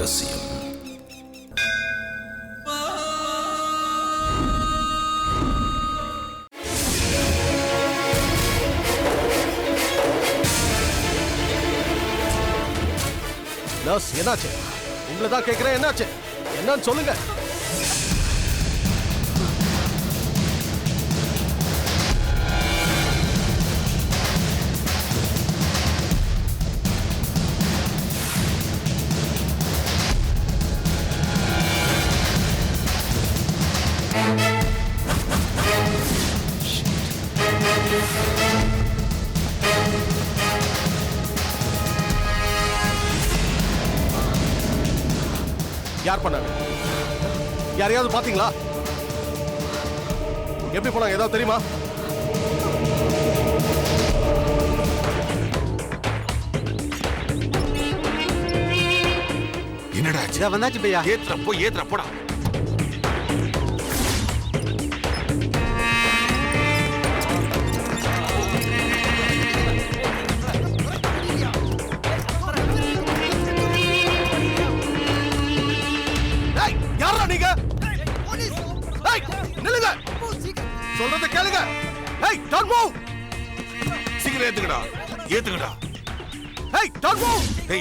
ரகசியம். என்னாச்சு? உங்களை தான் கேட்கிறேன், என்னாச்சு? என்னன்னு சொல்லுங்க. யார் பண்ணாங்க? யாரையாவது பாத்தீங்களா? எப்படி போனாங்க ஏதாவது தெரியுமா? என்னடா வந்தாச்சு பையா. ஏத்துற போடா. நீங்க சொல்றத கேளுங்க. சீக்கிரம் ஏத்துக்கடா.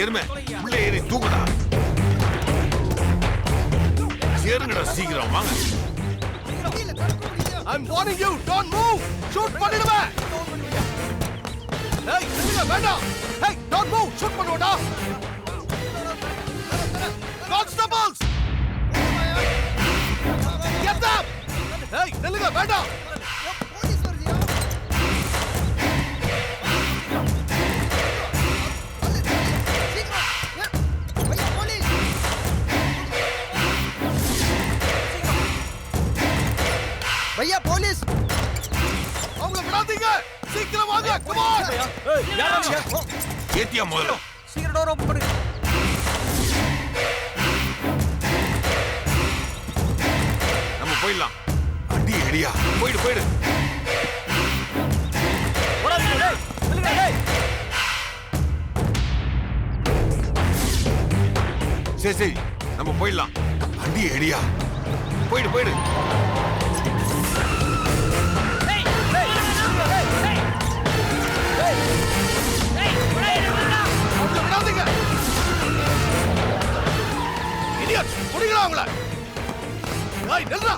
எருமை உள்ள ஏறி தூக்குடா. ஏறுங்கடா சீக்கிரம் வாங்க. I'm warning you, don't move. Shoot பண்ணிடுவேன். நில்லுங்க, வேண்டாம். Don't move, shoot பண்ணுடா. Constables, get them. நில்லுங்க, வேண்டாம். பையா போலீஸ், அவங்கள விடாதீங்க. சீக்கிரம் வாங்க. Come on. ஏத்தியா முதல்ல. சீக்கிரம் டோர் ஓபன் பண்ணுங்க. நம்ம போயிடலாம். அடி அடியா போயிடு. சரி நம்ம போயிடலாம். அடி அடியா போயிடு. முடிங்களா அவங்கள? நில்றா.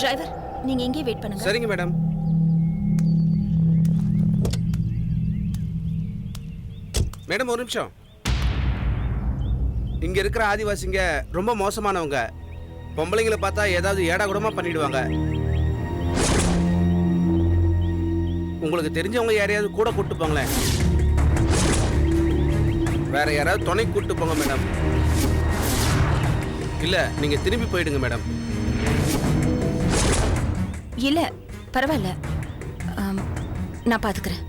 டிரைவர், நீங்க எங்கே வெயிட் பண்ணுங்க. சரிங்க மேடம். மேடம் ஒரு நிமிஷம். இங்க இருக்கிற ஆதிவாசிங்க ரொம்ப மோசமானவங்க. பொம்பளைங்களை பார்த்தா ஏதாவது ஏடா கூடமா பண்ணிடுவாங்க. உங்களுக்கு தெரிஞ்சவங்க யாரையாவது கூட கூட்டு போங்களேன். வேற யாராவது துணை கூட்டு போங்க மேடம். இல்லை நீங்கள் திரும்பி போயிடுங்க மேடம். இல்ல பரவாயில்ல, நான் பாத்துக்கிறேன்.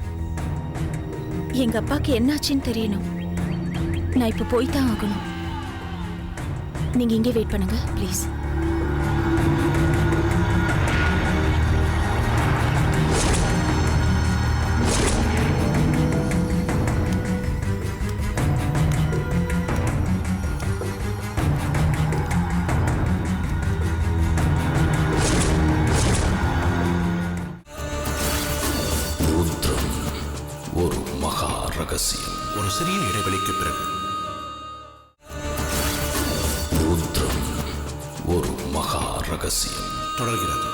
எங்க அப்பாக்கு என்னாச்சுன்னு தெரியணும். நான் இப்ப போய் தான் ஆகணும். நீங்க இங்கே வெயிட் பண்ணுங்க ப்ளீஸ். ஒரு மகா ரகசியம். ஒரு சிறிய இடைவெளிக்கு பிறகு ருத்ரம் ஒரு மகா ரகசியம் தொடர்கிறது.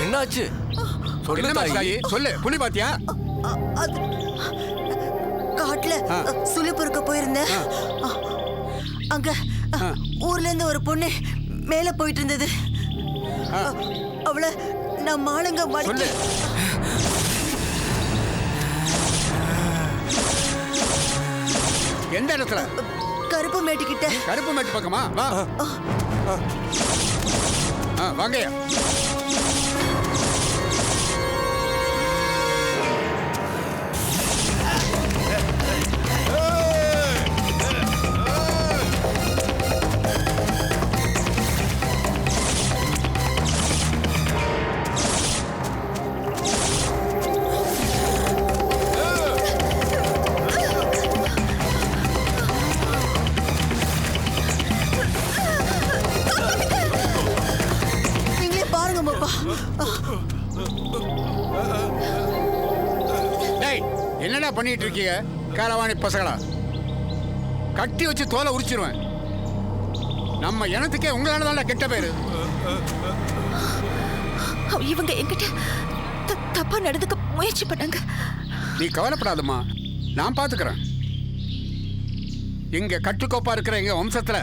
என்னாச்சு? சொல்லு தாயி, சொல்லு. புலி பாத்தியா? காட்டுல சுழி பொறுக்க போயிருந்தேன். அங்க ஊர்ல இருந்து ஒரு பொண்ணு மேல போயிட்டு இருந்தது. அவளை நான் மாளுங்க சொல்லு. எந்த இடத்துல? கருப்பு மேட்டுக்கிட்ட. கருப்பு மேட்டு பக்கமா? வா. வாங்கயா. டேய் என்னடா பண்ணிட்டு இருக்கீங்க காலவாணி பசங்களா? கட்டி வச்சு தோலை உரிச்சிருவேன். நம்ம இனத்துக்கே உங்களால தான் கெட்ட பேரு. இவங்க என்கிட்ட தப்பா நடந்துக்க முயற்சி பண்ணாங்க. நீ கவலைப்படாதம்மா, நான் பாத்துக்கிறேன். இங்க கட்டுக்கோப்பா இருக்கிற எங்க வம்சத்துல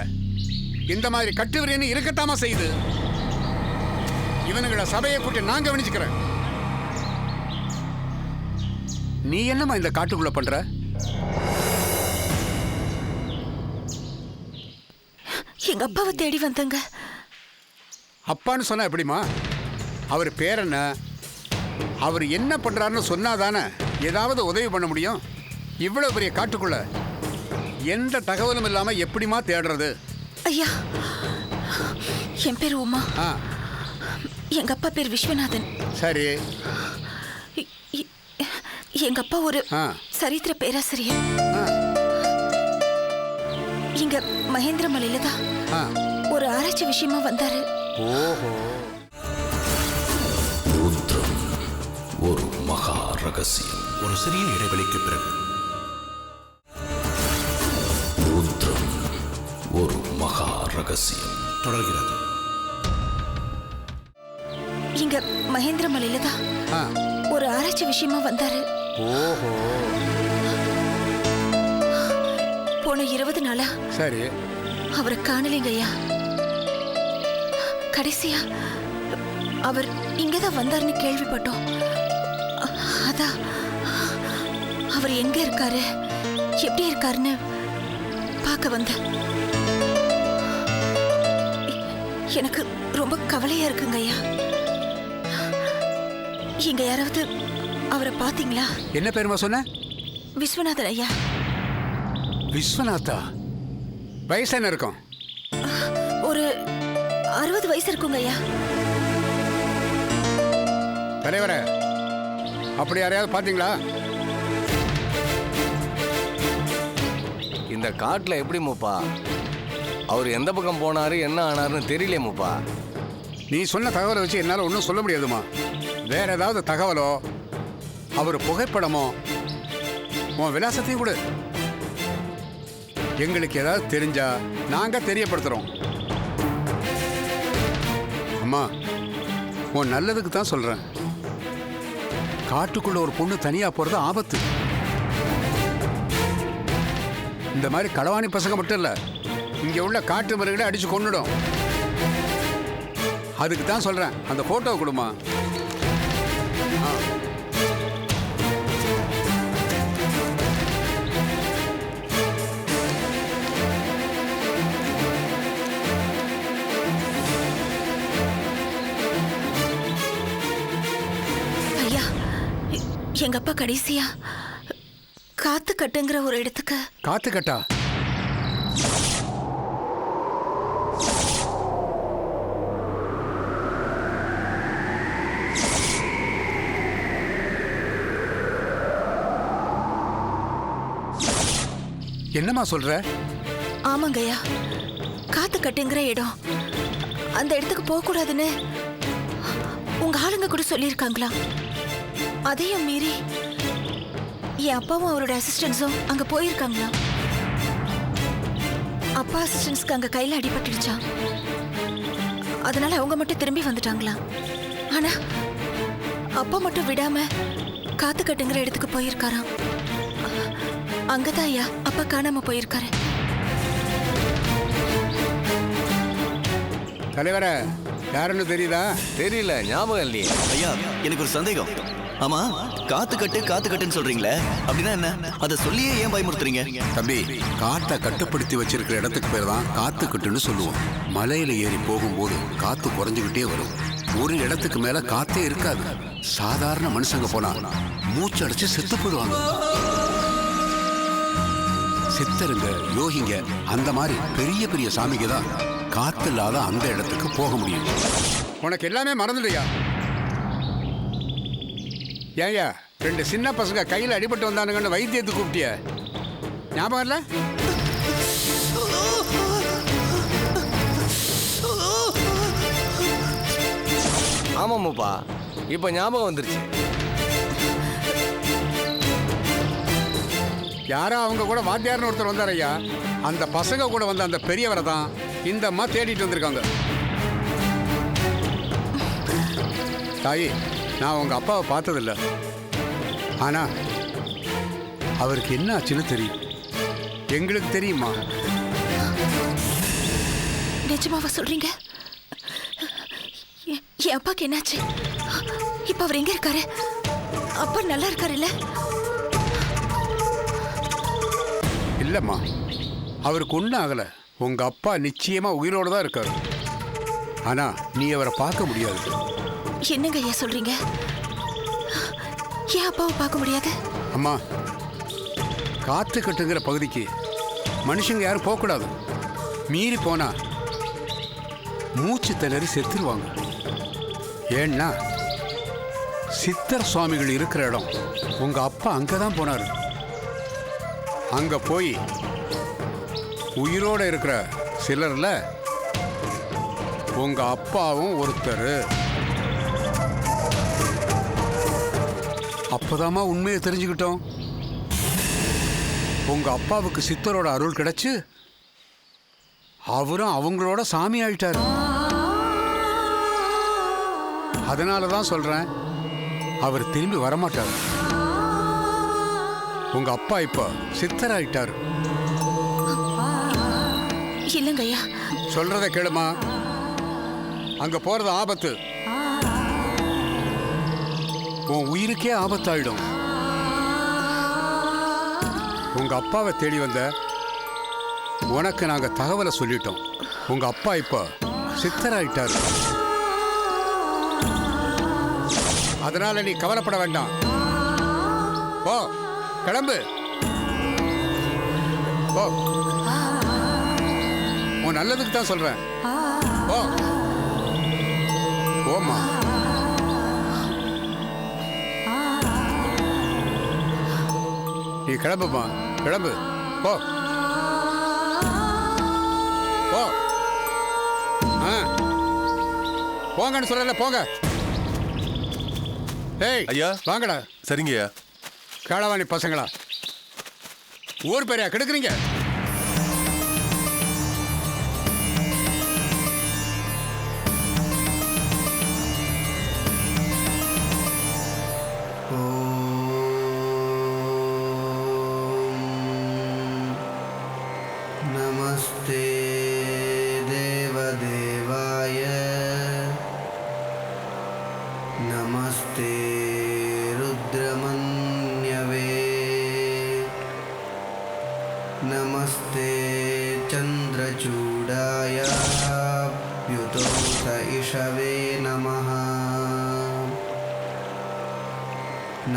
இந்த மாதிரி கட்டுவிரியன்னு இருக்கத்தாமா செய்யுது. இவனுங்களை சபையை கூட்டி நான் கவனிச்சுக்கிறேன். நீ என்னம்மா இந்த காட்டுக்குள்ள பண்ற? எங்க அப்பாவை தேடி வந்தாங்க. அப்பான்னு சொன்னா எப்படிமா? அவர் பேர் என்ன, அவர் என்ன பண்றாருன்னு சொன்னாதானே ஏதாவது உதவி பண்ண முடியும். இவ்வளவு பெரிய காட்டுக்குள்ள எந்த தகவலும் இல்லாம எப்படிமா தேடுறது? ஐயா, என் பேர் உமா. எங்க அப்பா பேர் விஸ்வநாதன். சரி. எங்க அப்பா ஒரு சரித்திர பேராசிரியர். இங்க மகேந்திர மலையில தான் ஒரு ஆராய்ச்சி விஷயமா வந்தாரு. ஓஹோ. ருத்ரம் ஒரு மகா ரகசியம். ஒரு சிறிய இடைவெளிக்கு பிறகு ருத்ரம் ஒரு மகா ரகசியம் தொடர்கிறது. இங்க மகேந்திர மலையில தான் ஒரு ஆராய்ச்சி விஷயமா வந்தாரு. ஓஹோ. போன 20 நாளா சரி. அவரை காணலைங்க ஐயா. கடைசியா அவர் இங்கதான் வந்தாருன்னு கேள்விப்பட்டோம். அதான் அவர் எங்க இருக்காரு, எப்படி இருக்காருன்னு பார்க்க வந்தேன். எனக்கு ரொம்ப கவலையா இருக்குங்க ஐயா. இங்க யாராவது அவரை பாத்தீங்களா? என்ன பேருமா சொன்ன? விஸ்வநாதன் ஐயா. விஸ்வநாதா? வயசு என்ன இருக்கும்? ஒரு 60 வயசு இருக்குங்க ஐயா. தலைவரே, அப்படி யாரையாவது பாத்தீங்களா? இந்த காட்டுல எப்படி மூப்பா அவர் எந்த பக்கம் போனாரு என்ன ஆனாருன்னு தெரியல மூப்பா. நீ சொன்ன தகவலை வச்சு என்னால ஒன்றும் சொல்ல முடியாதுமா. வேற ஏதாவது தகவலோ அவர் புகைப்படமோ உன் விலாசத்தையும் கூட எங்களுக்கு ஏதாவது தெரிஞ்சா நாங்க தெரியப்படுத்துறோம். அம்மா, உன் நல்லதுக்கு தான் சொல்றேன். காட்டுக்குள்ள ஒரு பொண்ணு தனியா போறது ஆபத்து. இந்த மாதிரி களவாணி பசங்க மட்டும் இல்ல, இங்க உள்ள காட்டு மிருகங்களை அடிச்சு கொன்னுடும். அதுக்கு தான் சொல்றேன், அந்த போட்டோ கொடுமா. ஐயா, எங்க அப்பா கடைசியா காத்து கட்டுங்கிற ஒரு இடத்துக்கு. காத்து கட்டா? என்னம்மா சொல்ற? ஆமாங்கய்யா, காத்து கட்டுங்கிற இடம். அந்த இடத்துக்கு போக கூடாதுன்னு உங்க ஆளுங்க கூட சொல்லியிருக்காங்களா? அதையும் மீறி என் அப்பாவும் அவரோட அசிஸ்டன்ஸும் அங்க போயிருக்காங்களா? அப்பா அசிஸ்டன்ஸ்க்கு அங்க கையில அடிபட்டுடுச்சா, அதனால அவங்க மட்டும் திரும்பி வந்துட்டாங்களா? ஆனா அப்பா மட்டும் விடாம காத்து கட்டுங்கிற இடத்துக்கு போயிருக்காராம். அங்கதான் ஐயா அப்பா காணாம போயிருக்காரு. தலைவர, யாருன்னு தெரியுதா? தெரியல, ஞாபகம் இல்லையே. ஐயா, எனக்கு ஒரு சந்தேகம். ஆமா, காத்து கட்டுன்னு சொல்றீங்களே, அப்படின்னா என்ன? அதை சொல்லியே ஏன் பயமுறுத்துறீங்க? தம்பி, காட்டை கட்டுப்படுத்தி வச்சிருக்கிற இடத்துக்கு பேர் தான் காத்து கட்டுன்னு சொல்லுவோம். மலையில ஏறி போகும்போது காத்து குறைஞ்சுக்கிட்டே வரும். ஒரு இடத்துக்கு மேல காத்தே இருக்காது. சாதாரண மனுஷங்க போனா மூச்சு அடைச்சு செத்து போடுவாங்க. சித்தருங்க, யோகிங்க, அந்த மாதிரி பெரிய பெரிய சாமிக்கு தான் காத்து இல்லாத அந்த இடத்துக்கு போக முடியும். உனக்கு எல்லாமே மறந்துடுயா. ஏயா, 2 சின்ன பசங்க கையில் அடிபட்டு வந்தானுங்கன்னு வைத்தியத்துக்கு கூப்பிட்டிய, ஞாபகம் இல்லை? ஆமாம்மாப்பா, இப்போ ஞாபகம் வந்துருச்சு. யாரோ அவங்க கூட வாத்தியார்னு ஒருத்தர் வந்தார் ஐயா. அந்த பசங்க கூட வந்த அந்த பெரியவரை தான் இந்த அம்மா தேடிட்டு வந்திருக்காங்க. தாயி, நான் உங்க அப்பாவை பார்த்ததில்ல. ஆனா அவருக்கு என்ன ஆச்சுன்னு தெரியும். எங்களுக்கு தெரியுமா? நிஜமாவா சொல்றீங்க? என் அப்பாக்கு என்னாச்சு? இப்ப அவர் எங்க இருக்காரு? அப்பா நல்லா இருக்காருல்ல? இல்லம்மா, அவருக்கு ஒன்றும் ஆகல. உங்க அப்பா நிச்சயமா உயிரோடு தான் இருக்காரு. ஆனா நீ அவரை பார்க்க முடியாது. என்னங்க ஐயா சொல்றீங்க? என் அப்பாவை பார்க்க முடியாது? அம்மா, காத்து கட்டுங்கிற பகுதிக்கு மனுஷங்க யாரும் போகக்கூடாது. மீறி போனா மூச்சு திணறி செத்துருவாங்க. ஏன்னா சித்தர் சுவாமிகள் இருக்கிற இடம். உங்க அப்பா அங்கதான் போனாரு. அங்க போய் உயிரோட இருக்கிற சிலர்ல உங்க அப்பாவும் ஒருத்தர். அப்பதாம்மா உண்மையை தெரிஞ்சுக்கிட்டோம். உங்க அப்பாவுக்கு சித்தரோட அருள் கிடைச்சு அவரும் அவங்களோட சாமி ஆயிட்டாரு. அதனாலதான் சொல்றேன், அவர் திரும்பி வரமாட்டார். உங்க அப்பா இப்ப சித்தராயிட்டாரு. இல்லங்க ஐயா, சொல்றத கேளுமா. அங்க போறது ஆபத்து. உன் உயிருக்கே ஆபத்தாயிடும். உங்க அப்பாவை தேடி வந்த உனக்கு நாங்க தகவலை சொல்லிட்டோம். உங்க அப்பா இப்ப சித்தராயிட்டாரு. அதனால நீ கவலைப்பட வேண்டாம். ஓ, கிளம்பு. ஓ, உன் நல்லதுக்கு தான் சொல்றேன். ஓ, ஓமா. நீ கிளம்புமா, கிளம்பு. போ போ. போங்கன்னு சொல்லல, போங்க. ஏய் ஐயா. வாங்கடா. சரிங்கய்யா. காளவாணி பசங்களா, ஊர் பேரையா கெடுக்குறீங்க? நமஸ்தே தேவதேவாய நமஸ்தே ருத்ரமன்யவே நமஸ்தே சந்திரசூடாய யுதோத இஷவே நமः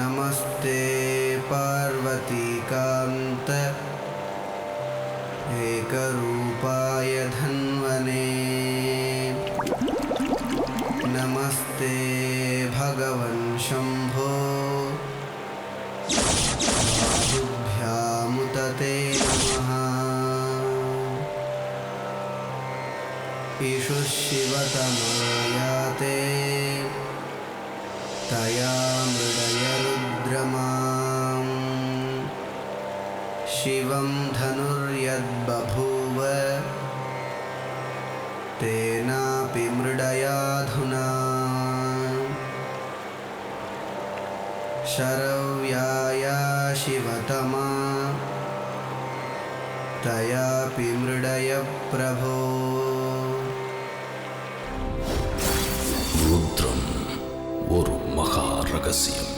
நமஸ்தே பார்வதிகாந்த एकरूपाय धन्वने नमस्ते भगवन् शम्भो बाहुभ्यामुतते नमः ईशु शिवतमायाते तया मृडय रुद्रमाम् शिवं धनुर्यद्बभूव तेनापि मृडयाधुना शरव्याया शिवतमा तयापि मृडय प्रभो ருத்ரம் ஒரு மகா ரகசியம்.